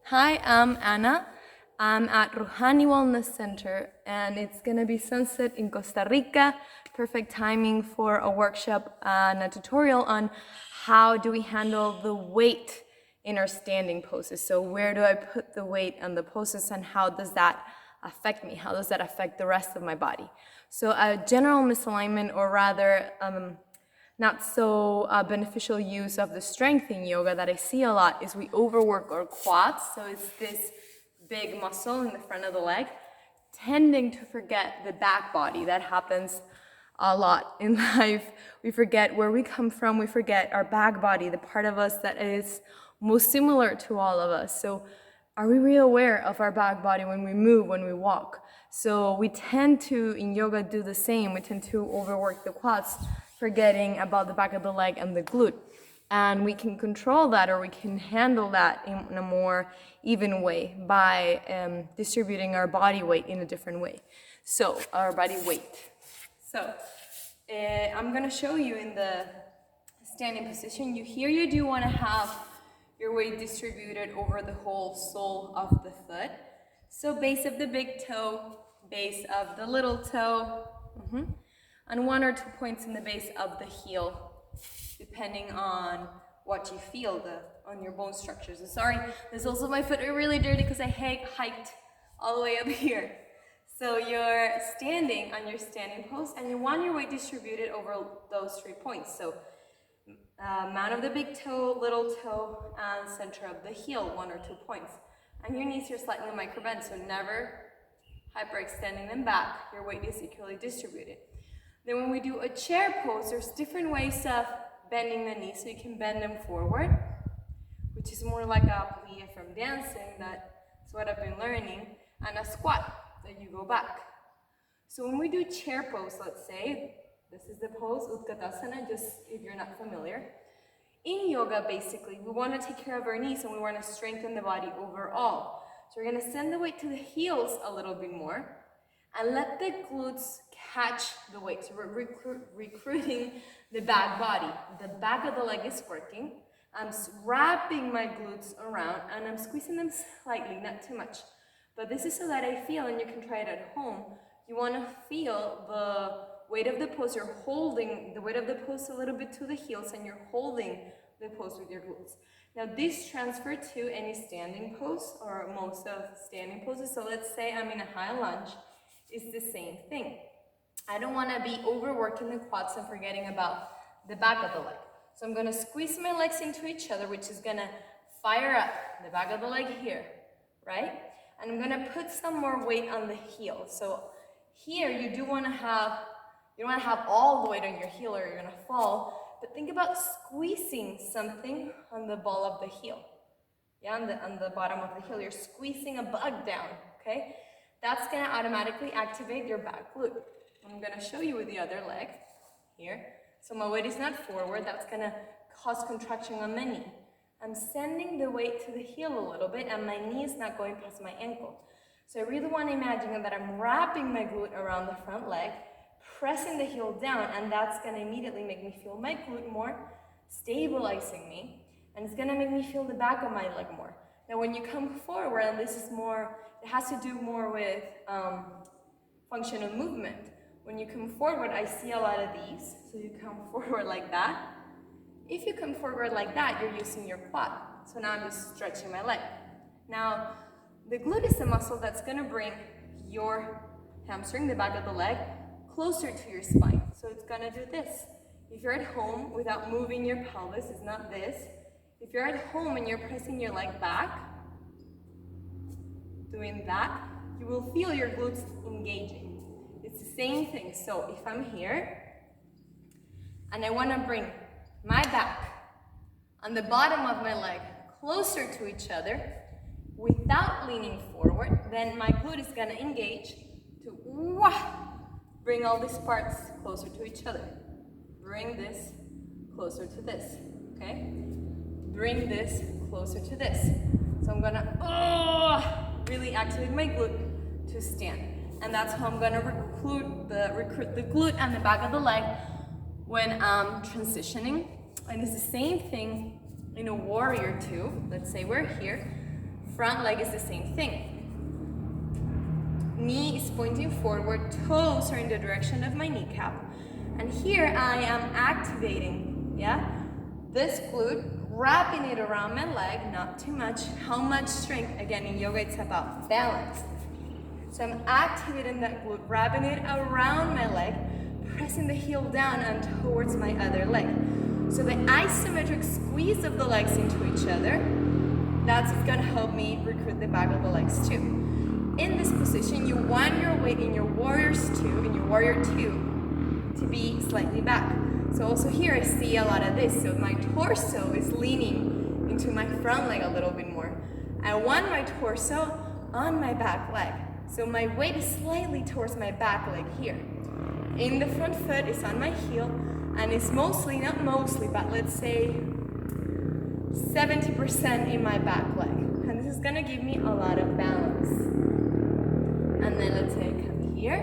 Hi, I'm Anna. I'm at Rouhani Wellness Center, and it's gonna be sunset in Costa Rica. Perfect timing for a workshop and a tutorial on how do we handle the weight in our standing poses. So where do I put the weight on the poses, and how does that affect me? How does that affect the rest of my body? So a general misalignment, or rather not so beneficial use of the strengthening yoga that I see a lot, is we overwork our quads. So it's this big muscle in the front of the leg, tending to forget the back body. That happens a lot in life. We forget where we come from. We forget our back body, the part of us that is most similar to all of us. So are we really aware of our back body when we move, when we walk? So we tend to, in yoga, do the same. We tend to overwork the quads, forgetting about the back of the leg and the glute. And we can control that, or we can handle that in a more even way by distributing our body weight in a different way. So our body weight. So I'm gonna show you in the standing position. You do wanna have your weight distributed over the whole sole of the foot. So base of the big toe, base of the little toe, and 1 or 2 points in the base of the heel, depending on what you feel on your bone structures. So sorry, this also my foot are really dirty because I hiked all the way up here. So you're standing on your standing pose, and you want your weight distributed over those 3 points. So mount of the big toe, little toe, and center of the heel, 1 or 2 points. And your knees are slightly microbent, so never hyperextending them back. Your weight is equally distributed. Then when we do a chair pose, there's different ways of bending the knees. So you can bend them forward, which is more like a plie from dancing. That's what I've been learning. And a squat, that you go back. So when we do chair pose, let's say, this is the pose, Utkatasana, just if you're not familiar. In yoga, basically, we want to take care of our knees, and we want to strengthen the body overall. So we're going to send the weight to the heels a little bit more, and let the glutes catch the weight. So we're recruiting the back body. The back of the leg is working. I'm wrapping my glutes around, and I'm squeezing them slightly, not too much. But this is so that I feel, and you can try it at home, you want to feel the weight of the pose. You're holding the weight of the pose a little bit to the heels, and you're holding the pose with your glutes. Now this transfer to any standing pose, or most of standing poses. So let's say I'm in a high lunge, is the same thing. I don't want to be overworking the quads and forgetting about the back of the leg. So I'm going to squeeze my legs into each other, which is going to fire up the back of the leg here, right? And I'm going to put some more weight on the heel. So here you do want to have, you don't want to have all the weight on your heel, or you're going to fall. But think about squeezing something on the ball of the heel. Yeah, on the bottom of the heel, you're squeezing a bug down, okay? That's going to automatically activate your back glute. I'm going to show you with the other leg here. So my weight is not forward. That's going to cause contraction on the knee. I'm sending the weight to the heel a little bit, and my knee is not going past my ankle. So I really want to imagine that I'm wrapping my glute around the front leg, pressing the heel down, and that's going to immediately make me feel my glute more, stabilizing me, and it's going to make me feel the back of my leg more. Now when you come forward, and this is more, it has to do more with functional movement. When you come forward, I see a lot of these. So you come forward like that. If you come forward like that, you're using your quad. So now I'm just stretching my leg. Now, the glute is the muscle that's going to bring your hamstring, the back of the leg, closer to your spine. So it's going to do this. If you're at home without moving your pelvis, it's not this. If you're at home and you're pressing your leg back, doing that, you will feel your glutes engaging. It's the same thing. So if I'm here and I want to bring my back on the bottom of my leg closer to each other without leaning forward, then my glute is going to engage to bring all these parts closer to each other. Bring this closer to this, okay? Bring this closer to this. So I'm going to really activate my glute to stand. And that's how I'm going to recruit the glute and the back of the leg when I'm transitioning. And it's the same thing in a warrior too. Let's say we're here. Front leg is the same thing. Knee is pointing forward, toes are in the direction of my kneecap. And here I am activating, this glute, wrapping it around my leg, not too much. How much strength? Again, in yoga, it's about balance. So I'm activating that glute, wrapping it around my leg, pressing the heel down and towards my other leg. So the isometric squeeze of the legs into each other, that's gonna help me recruit the back of the legs too. In this position, you want your weight in your warriors two, in your warrior two, to be slightly back. So also here I see a lot of this. So my torso is leaning into my front leg a little bit more. I want my torso on my back leg. So my weight is slightly towards my back leg here. In the front foot is on my heel, and it's mostly, not mostly, but let's say 70% in my back leg. And this is gonna give me a lot of balance. And then let's say I come here,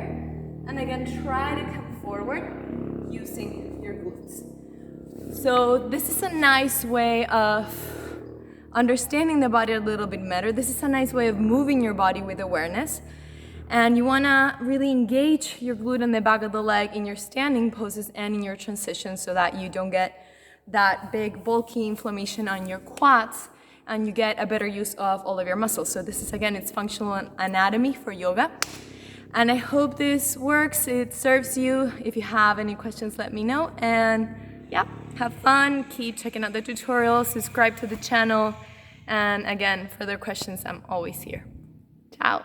and again try to come forward using your glutes. So this is a nice way of understanding the body a little bit better. This is a nice way of moving your body with awareness. And you wanna really engage your glute on the back of the leg in your standing poses and in your transitions so that you don't get that big bulky inflammation on your quads and you get a better use of all of your muscles. So this is, again, it's functional anatomy for yoga. And I hope this works, it serves you. If you have any questions, let me know. And yeah, have fun, keep checking out the tutorials, subscribe to the channel. And again, further questions, I'm always here. Ciao.